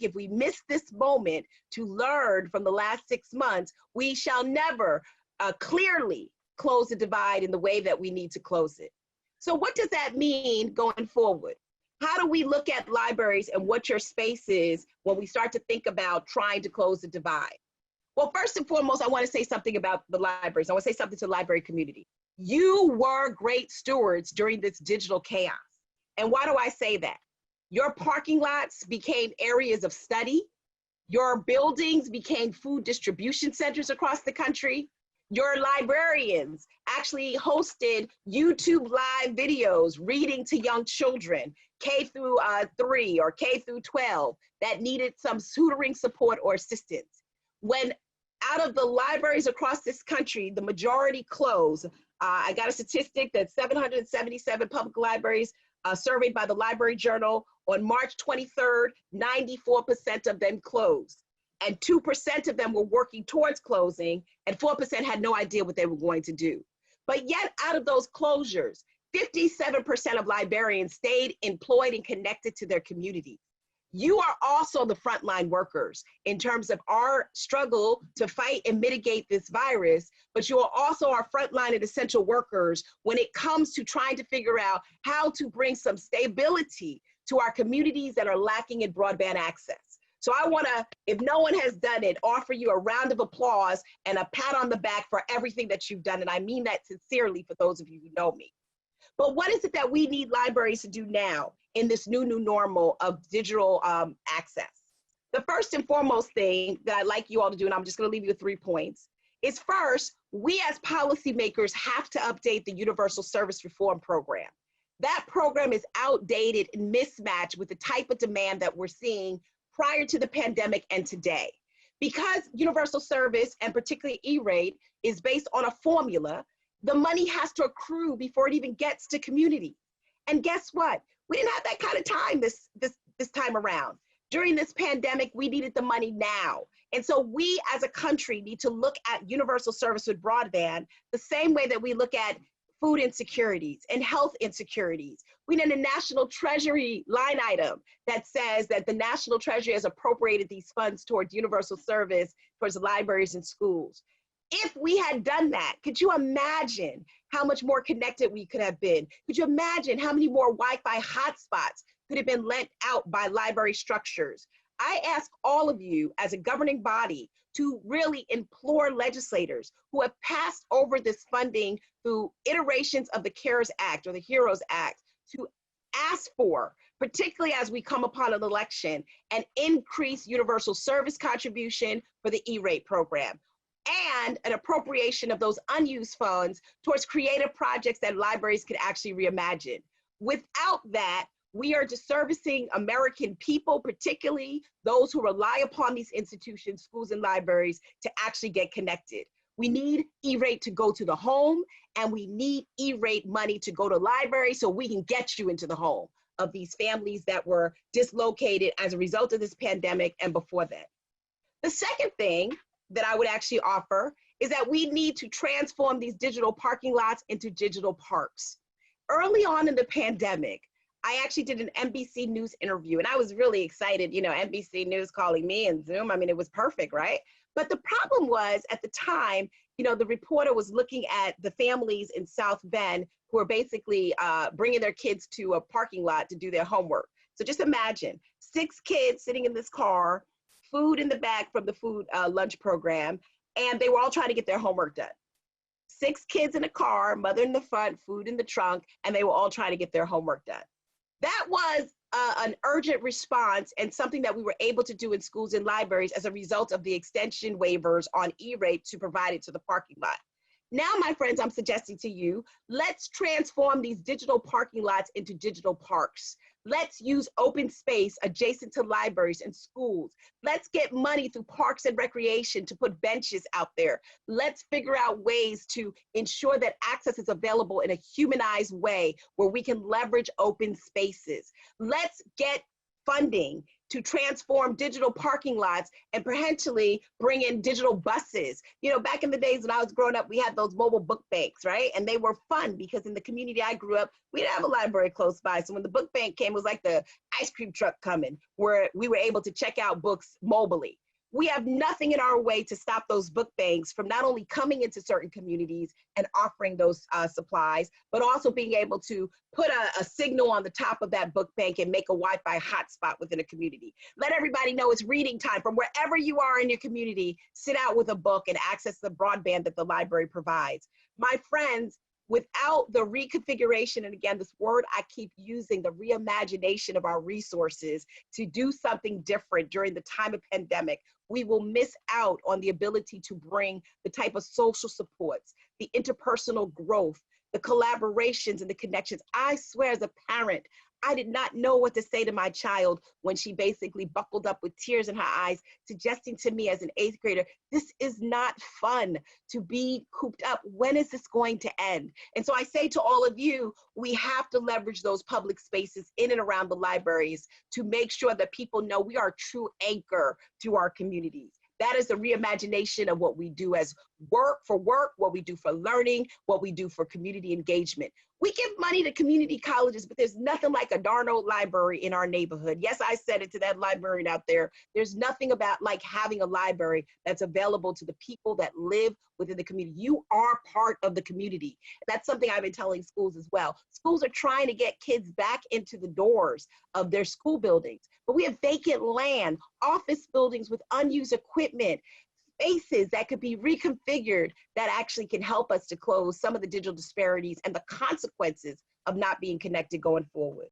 if we miss this moment to learn from the last 6 months, we shall never clearly close the divide in the way that we need to close it. So what does that mean going forward? How do we look at libraries and what your space is when we start to think about trying to close the divide? Well, first and foremost, I want to say something about the libraries. I want to say something to the library community. You were great stewards during this digital chaos. And why do I say that? Your parking lots became areas of study. Your buildings became food distribution centers across the country. Your librarians actually hosted YouTube live videos reading to young children, K through 3 or K through 12, that needed some tutoring support or assistance. When out of the libraries across this country, the majority closed. I got a statistic that 777 public libraries surveyed by the Library Journal on March 23rd, 94% of them closed. And 2% of them were working towards closing, and 4% had no idea what they were going to do. But yet, out of those closures, 57% of librarians stayed employed and connected to their community. You are also the frontline workers in terms of our struggle to fight and mitigate this virus, but you are also our frontline and essential workers when it comes to trying to figure out how to bring some stability to our communities that are lacking in broadband access. So I want to, if no one has done it, offer you a round of applause and a pat on the back for everything that you've done. And I mean that sincerely for those of you who know me. But what is it that we need libraries to do now in this new normal of digital access? The first and foremost thing that I'd like you all to do, and I'm just going to leave you with 3 points, is first, we as policymakers have to update the Universal Service Reform Program. That program is outdated and mismatched with the type of demand that we're seeing prior to the pandemic and today. Because universal service, and particularly E-rate, is based on a formula, the money has to accrue before it even gets to community. And guess what? We didn't have that kind of time this time around. During this pandemic, we needed the money now. And so we as a country need to look at universal service with broadband the same way that we look at food insecurities and health insecurities. We need a national treasury line item that says that the national treasury has appropriated these funds towards universal service, towards libraries and schools. If we had done that, could you imagine how much more connected we could have been? Could you imagine how many more Wi-Fi hotspots could have been lent out by library structures? I ask all of you as a governing body to really implore legislators who have passed over this funding through iterations of the CARES Act or the HEROES Act to ask for, particularly as we come upon an election, an increased universal service contribution for the E-rate program, and an appropriation of those unused funds towards creative projects that libraries could actually reimagine. Without that, we are disservicing American people, particularly those who rely upon these institutions, schools and libraries, to actually get connected. We need E-rate to go to the home, and we need E-rate money to go to libraries so we can get you into the home of these families that were dislocated as a result of this pandemic and before that. The second thing that I would actually offer is that we need to transform these digital parking lots into digital parks. Early on in the pandemic, I actually did an NBC News interview, and I was really excited, you know, NBC News calling me and Zoom. I mean, it was perfect, right? But the problem was at the time, you know, the reporter was looking at the families in South Bend who were basically bringing their kids to a parking lot to do their homework. So just imagine 6 kids sitting in this car, food in the back from the food lunch program, and they were all trying to get their homework done. 6 kids in a car, mother in the front, food in the trunk, and they were all trying to get their homework done. That was an urgent response and something that we were able to do in schools and libraries as a result of the extension waivers on E-rate to provide it to the parking lot. Now, my friends, I'm suggesting to you, let's transform these digital parking lots into digital parks. Let's use open space adjacent to libraries and schools. Let's get money through parks and recreation to put benches out there. Let's figure out ways to ensure that access is available in a humanized way where we can leverage open spaces. Let's get funding to transform digital parking lots and potentially bring in digital buses. You know, back in the days when I was growing up, we had those mobile book banks, right? And they were fun because in the community I grew up, we didn't have a library close by. So when the book bank came, it was like the ice cream truck coming, where we were able to check out books mobilely. We have nothing in our way to stop those book banks from not only coming into certain communities and offering those supplies, but also being able to put a signal on the top of that book bank and make a Wi-Fi hotspot within a community. Let everybody know it's reading time from wherever you are in your community. Sit out with a book and access the broadband that the library provides. My friends, without the reconfiguration, and again, this word I keep using, the reimagination of our resources to do something different during the time of pandemic, we will miss out on the ability to bring the type of social supports, the interpersonal growth, the collaborations and the connections. I swear, as a parent, I did not know what to say to my child when she basically buckled up with tears in her eyes, suggesting to me as an 8th grader, this is not fun to be cooped up. When is this going to end? And so I say to all of you, we have to leverage those public spaces in and around the libraries to make sure that people know we are a true anchor to our communities. That is the reimagination of what we do as work, what we do for learning, what we do for community engagement. We give money to community colleges, but there's nothing like a darn old library in our neighborhood. Yes, I said it to that librarian out there. There's nothing about like having a library that's available to the people that live within the community. You are part of the community. That's something I've been telling schools as well. Schools are trying to get kids back into the doors of their school buildings, but we have vacant land, office buildings with unused equipment, spaces that could be reconfigured that actually can help us to close some of the digital disparities and the consequences of not being connected going forward.